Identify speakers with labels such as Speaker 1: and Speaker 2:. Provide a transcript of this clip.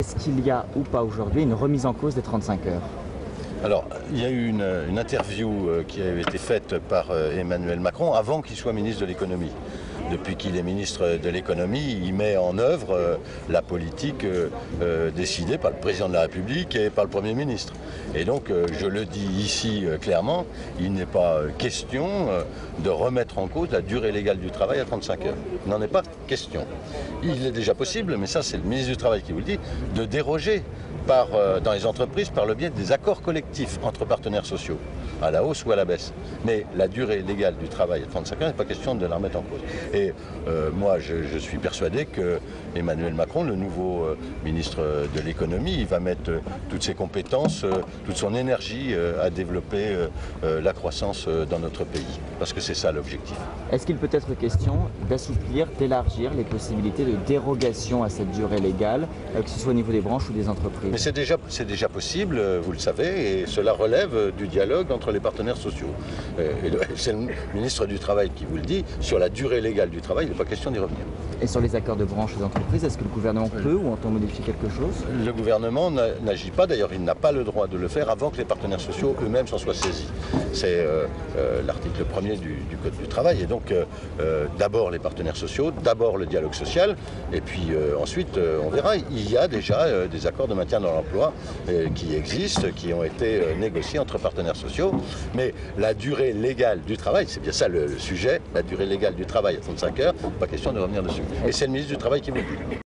Speaker 1: Est-ce qu'il y a ou pas aujourd'hui une remise en cause des 35 heures?
Speaker 2: Alors, il y a eu une interview qui avait été faite par Emmanuel Macron avant qu'il soit ministre de l'économie. Depuis qu'il est ministre de l'économie, il met en œuvre la politique décidée par le président de la République et par le Premier ministre. Et donc, je le dis ici clairement, il n'est pas question de remettre en cause la durée légale du travail à 35 heures. Il n'en est pas question. Il est déjà possible, mais ça c'est le ministre du Travail qui vous le dit, de déroger dans les entreprises par le biais des accords collectifs entre partenaires sociaux, à la hausse ou à la baisse. Mais la durée légale du travail à 35 heures, il n'est pas question de la remettre en cause. Et moi, je suis persuadé que Emmanuel Macron, le nouveau ministre de l'économie, il va mettre toutes ses compétences, toute son énergie à développer la croissance dans notre pays. Parce que c'est ça l'objectif.
Speaker 1: Est-ce qu'il peut être question d'assouplir, d'élargir les possibilités de dérogation à cette durée légale, que ce soit au niveau des branches ou des entreprises?
Speaker 2: Mais c'est déjà possible, vous le savez, et cela relève du dialogue entre les partenaires sociaux. C'est le ministre du Travail qui vous le dit, sur la durée légale du travail, il n'est pas question d'y revenir.
Speaker 1: Et sur les accords de branche des entreprises, est-ce que le gouvernement peut ou entend modifier quelque chose?
Speaker 2: Le gouvernement n'agit pas, d'ailleurs il n'a pas le droit de le faire avant que les partenaires sociaux eux-mêmes s'en soient saisis. C'est l'article 1er du Code du travail. Et donc d'abord les partenaires sociaux, d'abord le dialogue social, et puis ensuite on verra. Il y a déjà des accords de maintien dans l'emploi qui existent, qui ont été négociés entre partenaires sociaux. Mais la durée légale du travail, c'est bien ça le sujet, la durée légale du travail à 35 heures, pas question de revenir dessus. Et c'est le ministre du Travail qui vous le dit.